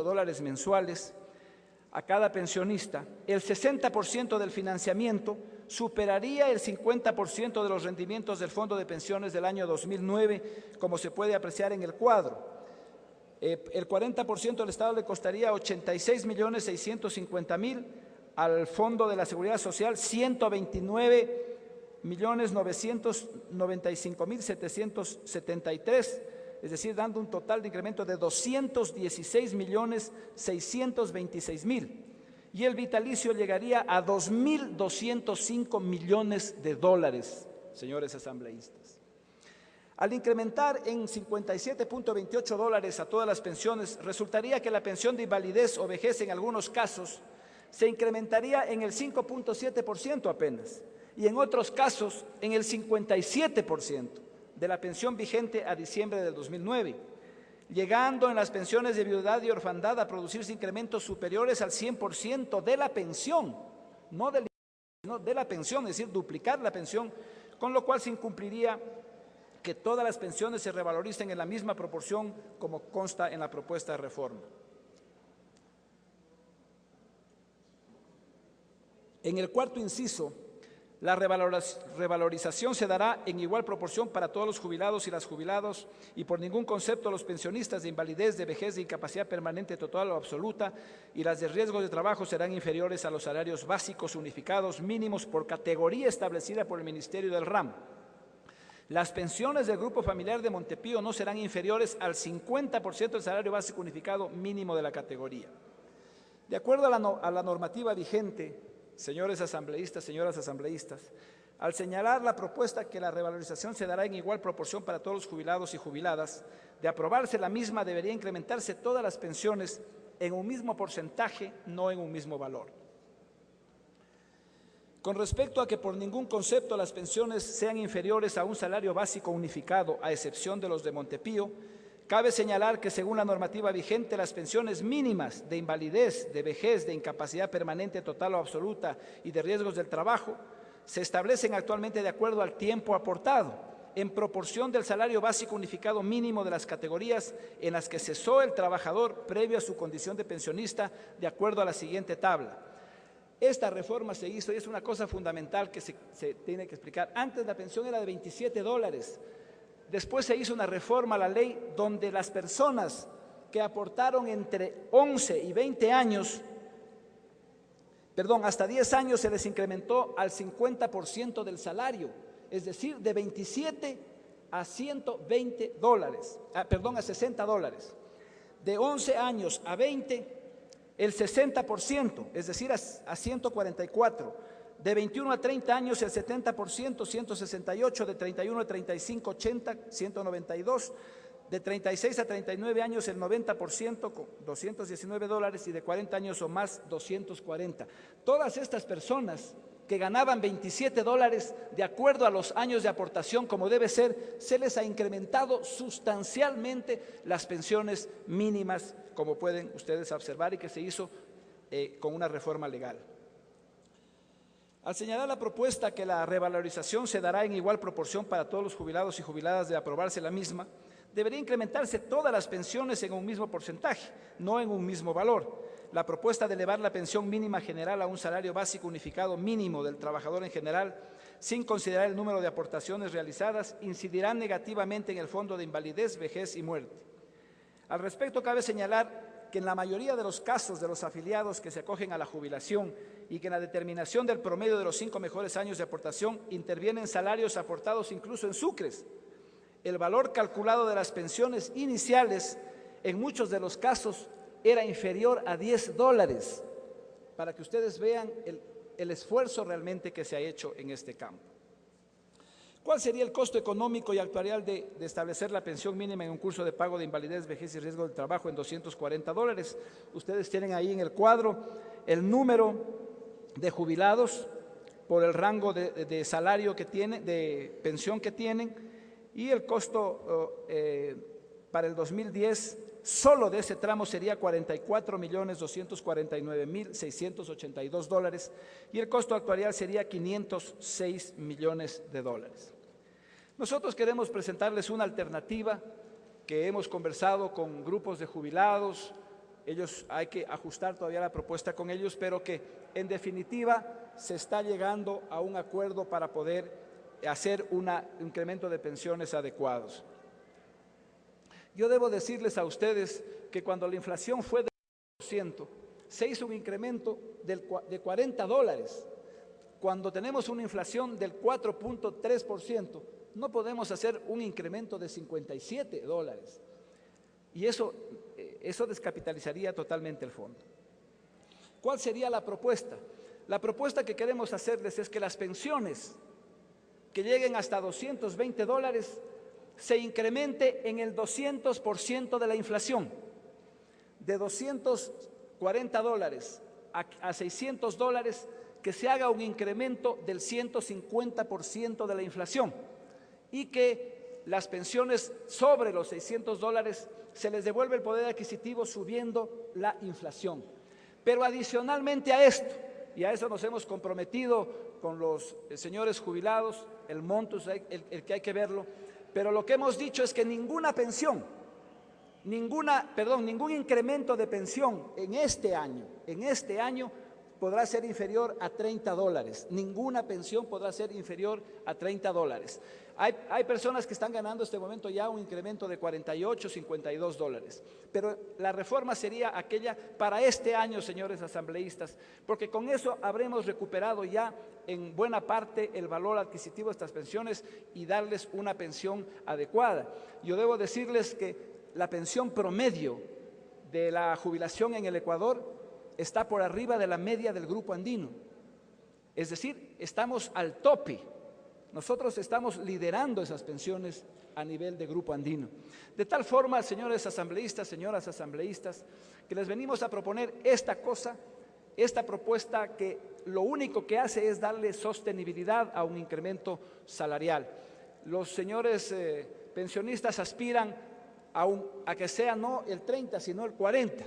dólares mensuales a cada pensionista, el 60% del financiamiento superaría el 50% de los rendimientos del Fondo de Pensiones del año 2009, como se puede apreciar en el cuadro. El 40% del Estado le costaría 86.650.000, al Fondo de la Seguridad Social 129.995.773, es decir, dando un total de incremento de 216.626.000. Y el vitalicio llegaría a 2.205 millones de dólares, señores asambleístas. Al incrementar en 57.28 dólares a todas las pensiones, resultaría que la pensión de invalidez o vejez en algunos casos se incrementaría en el 5.7% apenas, y en otros casos en el 57% de la pensión vigente a diciembre del 2009, llegando en las pensiones de viudedad y orfandad a producirse incrementos superiores al 100% de la pensión, no de la pensión, es decir, duplicar la pensión, con lo cual se incumpliría que todas las pensiones se revaloricen en la misma proporción como consta en la propuesta de reforma. En el cuarto inciso, la revalorización se dará en igual proporción para todos los jubilados y las jubiladas y por ningún concepto los pensionistas de invalidez, de vejez, de incapacidad permanente total o absoluta y las de riesgo de trabajo serán inferiores a los salarios básicos unificados mínimos por categoría establecida por el Ministerio del RAM. Las pensiones del grupo familiar de Montepío no serán inferiores al 50% del salario básico unificado mínimo de la categoría. De acuerdo a la normativa vigente, señores asambleístas, señoras asambleístas, al señalar la propuesta que la revalorización se dará en igual proporción para todos los jubilados y jubiladas, de aprobarse la misma debería incrementarse todas las pensiones en un mismo porcentaje, no en un mismo valor. Con respecto a que por ningún concepto las pensiones sean inferiores a un salario básico unificado, a excepción de los de Montepío, cabe señalar que según la normativa vigente, las pensiones mínimas de invalidez, de vejez, de incapacidad permanente total o absoluta y de riesgos del trabajo se establecen actualmente de acuerdo al tiempo aportado, en proporción del salario básico unificado mínimo de las categorías en las que cesó el trabajador previo a su condición de pensionista, de acuerdo a la siguiente tabla. Esta reforma se hizo y es una cosa fundamental que se tiene que explicar. Antes la pensión era de 27 dólares. Después se hizo una reforma a la ley donde las personas que aportaron entre 11 y 20 años, hasta 10 años se les incrementó al 50% del salario, es decir, de 27 a 120 dólares, a 60 dólares. De 11 años a 20, el 60%, es decir, a 144. De 21 a 30 años el 70%, 168, de 31 a 35, 80, 192, de 36 a 39 años el 90%, con 219 dólares, y de 40 años o más, 240. Todas estas personas que ganaban 27 dólares, de acuerdo a los años de aportación como debe ser, se les ha incrementado sustancialmente las pensiones mínimas, como pueden ustedes observar, y que se hizo con una reforma legal. Al señalar la propuesta que la revalorización se dará en igual proporción para todos los jubilados y jubiladas de aprobarse la misma, debería incrementarse todas las pensiones en un mismo porcentaje, no en un mismo valor. La propuesta de elevar la pensión mínima general a un salario básico unificado mínimo del trabajador en general, sin considerar el número de aportaciones realizadas, incidirá negativamente en el fondo de invalidez, vejez y muerte. Al respecto, cabe señalar que en la mayoría de los casos de los afiliados que se acogen a la jubilación y que en la determinación del promedio de los 5 mejores años de aportación intervienen salarios aportados incluso en sucres. El valor calculado de las pensiones iniciales en muchos de los casos era inferior a 10 dólares, para que ustedes vean el esfuerzo realmente que se ha hecho en este campo. ¿Cuál sería el costo económico y actuarial de establecer la pensión mínima en un curso de pago de invalidez, vejez y riesgo del trabajo en 240 dólares? Ustedes tienen ahí en el cuadro el número de jubilados por el rango de salario que tienen, de pensión que tienen, y el costo para el 2010 solo de ese tramo sería 44.249.682 dólares y el costo actuarial sería 506 millones de dólares. Nosotros queremos presentarles una alternativa que hemos conversado con grupos de jubilados, ellos hay que ajustar todavía la propuesta con ellos, pero que en definitiva se está llegando a un acuerdo para poder hacer un incremento de pensiones adecuados. Yo debo decirles a ustedes que cuando la inflación fue del 1%, se hizo un incremento de $40. Cuando tenemos una inflación del 4.3%, no podemos hacer un incremento de $57. Y eso descapitalizaría totalmente el fondo. ¿Cuál sería la propuesta? La propuesta que queremos hacerles es que las pensiones que lleguen hasta $220 se incremente en el 200% de la inflación. De $240 a $600, que se haga un incremento del 150% de la inflación y que las pensiones sobre los $600 se les devuelve el poder adquisitivo subiendo la inflación. Pero adicionalmente a esto, y a eso nos hemos comprometido con los señores jubilados, el monto es el que hay que verlo, pero lo que hemos dicho es que ningún incremento de pensión en este año podrá ser inferior a $30. Ninguna pensión podrá ser inferior a $30. Hay personas que están ganando en este momento ya un incremento de $48, $52. Pero la reforma sería aquella para este año, señores asambleístas, porque con eso habremos recuperado ya en buena parte el valor adquisitivo de estas pensiones y darles una pensión adecuada. Yo debo decirles que la pensión promedio de la jubilación en el Ecuador está por arriba de la media del Grupo Andino. Es decir, estamos al tope. Nosotros estamos liderando esas pensiones a nivel de Grupo Andino. De tal forma, señores asambleístas, señoras asambleístas, que les venimos a proponer esta propuesta que lo único que hace es darle sostenibilidad a un incremento salarial. Los señores pensionistas aspiran a que sea no el 30, sino el 40.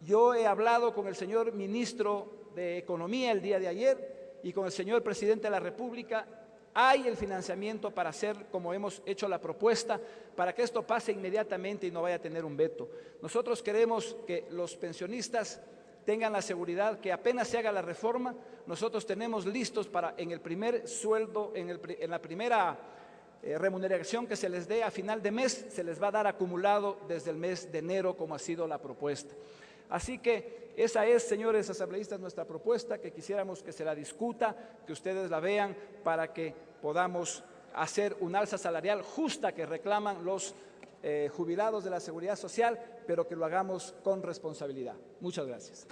Yo he hablado con el señor ministro de Economía el día de ayer y con el señor presidente de la República. Hay el financiamiento para hacer como hemos hecho la propuesta, para que esto pase inmediatamente y no vaya a tener un veto. Nosotros queremos que los pensionistas tengan la seguridad que apenas se haga la reforma, nosotros tenemos listos para en el primer sueldo, en la primera remuneración que se les dé a final de mes, se les va a dar acumulado desde el mes de enero, como ha sido la propuesta. Así que esa es, señores asambleístas, nuestra propuesta, que quisiéramos que se la discuta, que ustedes la vean, para que podamos hacer un alza salarial justa que reclaman los jubilados de la Seguridad Social, pero que lo hagamos con responsabilidad. Muchas gracias.